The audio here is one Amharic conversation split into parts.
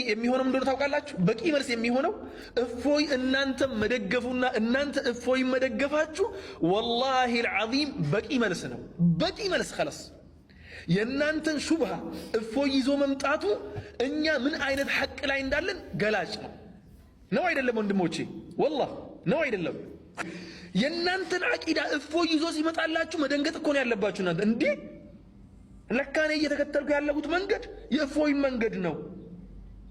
የሚሆነው እንደሆነ ታውቃላችሁ? በቂ መልስ የሚሆነው እፎይ እናንተ መደገፉና እናንተ እፎይ መደገፋችሁ ወላሂ አልዓዚም በቂ መልስ ነው። በቂ መልስ خلاص የእናንተን ሹብሃ እፎይ ይዞ መምጣቱ እኛ ምን አይነት ሐቅ ላይ እንዳለን ገላጭ ነው አይደለም ወንድሞቼ? ወላሂ ነው አይደለም? የእናንተን አቂዳ እፎይ ይዞ ሲመጣላችሁ መደንገጥ እኮ ነው ያለባችሁ እናንተ። እንዴ ለካ እኔ እየተከተልኩ ያለሁት መንገድ የእፎይ መንገድ ነው፣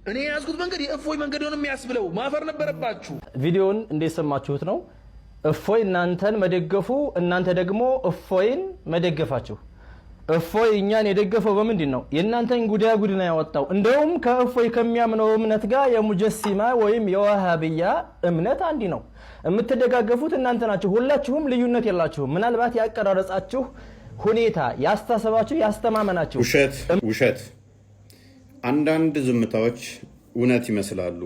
እኔ ያዝኩት መንገድ የእፎይ መንገድ ነው የሚያስብለው ማፈር ነበረባችሁ። ቪዲዮውን እንደሰማችሁት ነው። እፎይ እናንተን መደገፉ፣ እናንተ ደግሞ እፎይን መደገፋችሁ። እፎይ እኛን የደገፈው በምንድን ነው? የእናንተን ጉዳጉድ ነው ያወጣው። እንደውም ከእፎይ ከሚያምነው እምነት ጋር የሙጀሲማ ወይም የዋሃብያ እምነት አንድ ነው። የምትደጋገፉት እናንተ ናችሁ። ሁላችሁም ልዩነት የላችሁም። ምናልባት ያቀራረጻችሁ ሁኔታ ያስተሳሰባችሁ ያስተማመናችሁ ውሸት አንዳንድ ዝምታዎች እውነት ይመስላሉ።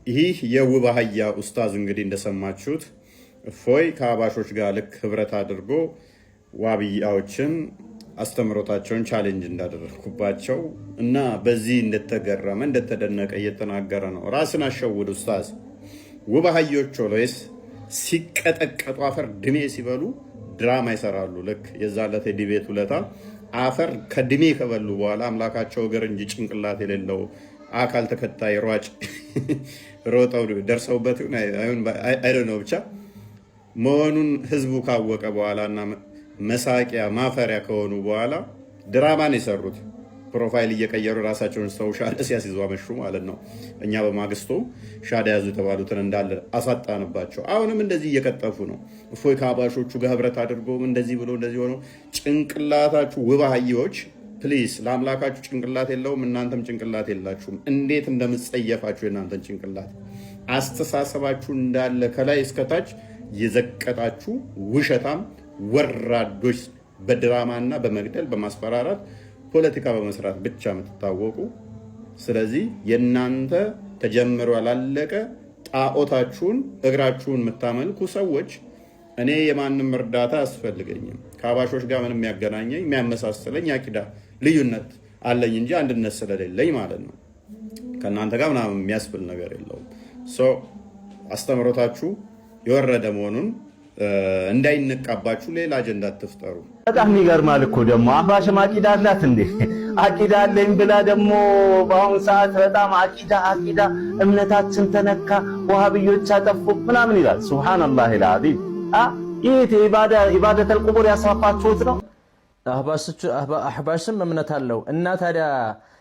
ይህ የውባህያ ኡስታዝ እንግዲህ እንደሰማችሁት እፎይ ከአባሾች ጋር ልክ ህብረት አድርጎ ዋብያዎችን አስተምሮታቸውን ቻሌንጅ እንዳደረኩባቸው እና በዚህ እንደተገረመ እንደተደነቀ እየተናገረ ነው። ራስን አሸውድ ኡስታዝ። ውባህዮች ኦልዌይስ ሲቀጠቀጡ አፈር ድሜ ሲበሉ ድራማ ይሰራሉ። ልክ የዛለት ዲቤት ውለታ አፈር ከድሜ ከበሉ በኋላ አምላካቸው እግር እንጂ ጭንቅላት የሌለው አካል ተከታይ ሯጭ ሮጠው ደርሰውበት አይደነው ብቻ መሆኑን ህዝቡ ካወቀ በኋላና መሳቂያ ማፈሪያ ከሆኑ በኋላ ድራማን የሰሩት ፕሮፋይል እየቀየሩ ራሳቸውን ሰው ሻዳ ሲያስይዙ አመሹ ማለት ነው። እኛ በማግስቱ ሻዳ ያዙ የተባሉትን እንዳለ አሳጣንባቸው። አሁንም እንደዚህ እየቀጠፉ ነው። እፎይ ከአባሾቹ ጋር ህብረት አድርጎ እንደዚህ ብሎ እንደዚህ ሆኖ ጭንቅላታችሁ ውባህዮች ፕሊስ፣ ለአምላካችሁ ጭንቅላት የለውም፣ እናንተም ጭንቅላት የላችሁም። እንዴት እንደምትጸየፋችሁ የእናንተን ጭንቅላት አስተሳሰባችሁ እንዳለ ከላይ እስከታች የዘቀጣችሁ ውሸታም ወራዶች፣ በድራማና በመግደል በማስፈራራት ፖለቲካ በመስራት ብቻ የምትታወቁ። ስለዚህ የእናንተ ተጀምሮ ያላለቀ ጣዖታችሁን እግራችሁን የምታመልኩ ሰዎች እኔ የማንም እርዳታ አያስፈልገኝም። ከአባሾች ጋር ምንም የሚያገናኘኝ የሚያመሳስለኝ አቂዳ ልዩነት አለኝ እንጂ አንድነት ስለሌለኝ ማለት ነው። ከእናንተ ጋር ምናምን የሚያስብል ነገር የለውም። አስተምሮታችሁ የወረደ መሆኑን እንዳይነቃባችሁ ሌላ አጀንዳ አትፍጠሩ። በጣም ይገርማል እኮ ደግሞ አህባሽም አቂዳ አላት እንዴ? አቂዳ አለኝ ብላ ደግሞ በአሁኑ ሰዓት በጣም አቂዳ እምነታችን ተነካ፣ ወሃብዮች አጠፉ ምናምን ይላል። ሱብሃንአላህ አልዓዚም። ይሄ ኢባደተል ቁቡር ያስፋፋችሁት ነው። አህባሽም እምነት አለው እና ታዲያ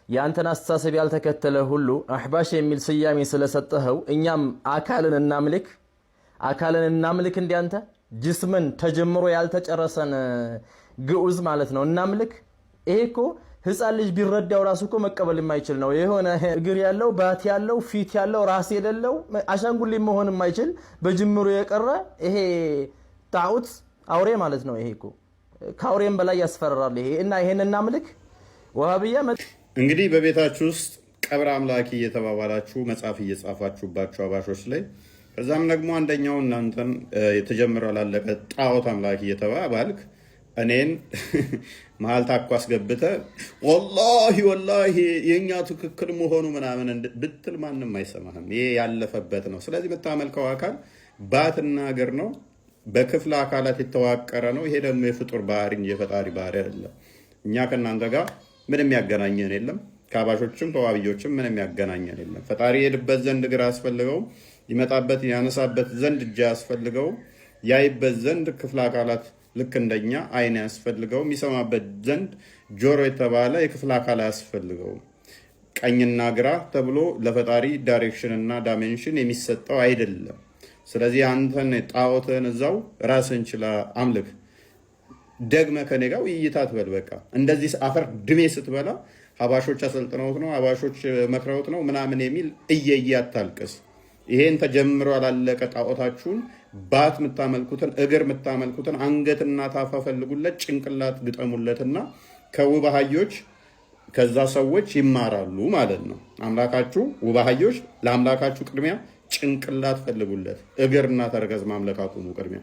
ያንተን አስተሳሰብ ያልተከተለ ሁሉ አህባሽ የሚል ስያሜ ስለሰጠኸው እኛም አካልን እናምልክ እንዲያንተ ጅስምን ተጀምሮ ያልተጨረሰን ግዑዝ ማለት ነው እናምልክ። ይሄ እኮ ህፃን ልጅ ቢረዳው ራሱ እኮ መቀበል የማይችል ነው። የሆነ እግር ያለው ባት ያለው ፊት ያለው ራስ የሌለው አሻንጉሊት መሆን የማይችል በጅምሩ የቀረ ይሄ ጣዖት አውሬ ማለት ነው። ይሄ እኮ ከአውሬም በላይ ያስፈራራል። ይሄ እና ይሄን እናምልክ ወሃብያ እንግዲህ በቤታችሁ ውስጥ ቀብር አምላኪ እየተባባላችሁ መጽሐፍ እየጻፋችሁባችሁ አባሾች ላይ ከዛም ደግሞ አንደኛው እናንተን የተጀመረው ላለቀ ጣዖት አምላኪ እየተባባልክ እኔን መሀል ታኳ አስገብተህ ወላሂ የኛ ትክክል መሆኑ ምናምን ብትል ማንም አይሰማህም። ይሄ ያለፈበት ነው። ስለዚህ የምታመልከው አካል ባትና እግር ነው፣ በክፍለ አካላት የተዋቀረ ነው። ይሄ ደግሞ የፍጡር ባህሪ እንጂ የፈጣሪ ባህሪ አይደለም። እኛ ከእናንተ ጋር ምንም ያገናኘን የለም። ከአባሾችም ከዋብዮችም ምንም ያገናኘን የለም። ፈጣሪ የሄድበት ዘንድ እግር አስፈልገው፣ ይመጣበት ያነሳበት ዘንድ እጅ ያስፈልገው፣ ያይበት ዘንድ ክፍለ አካላት ልክ እንደኛ አይን ያስፈልገው፣ የሚሰማበት ዘንድ ጆሮ የተባለ የክፍለ አካል ያስፈልገው። ቀኝና ግራ ተብሎ ለፈጣሪ ዳይሬክሽን እና ዳይሜንሽን የሚሰጠው አይደለም። ስለዚህ አንተን ጣዖትን እዛው ራስን ችላ አምልክ። ደግመ ከኔ ጋር ውይይት አትበል። በቃ እንደዚህ አፈር ድሜ ስትበላ አባሾች አሰልጥነውት ነው አባሾች መክረውት ነው ምናምን የሚል እየየ አታልቅስ። ይሄን ተጀምሮ ያላለቀ ጣዖታችሁን ባት የምታመልኩትን እግር የምታመልኩትን አንገትና ታፋ ፈልጉለት፣ ጭንቅላት ግጠሙለትና ከውባህዮች ከዛ ሰዎች ይማራሉ ማለት ነው። አምላካችሁ ውባህዮች ለአምላካችሁ ቅድሚያ ጭንቅላት ፈልጉለት፣ እግርና ተረከዝ ማምለክ አቁሙ ቅድሚያ።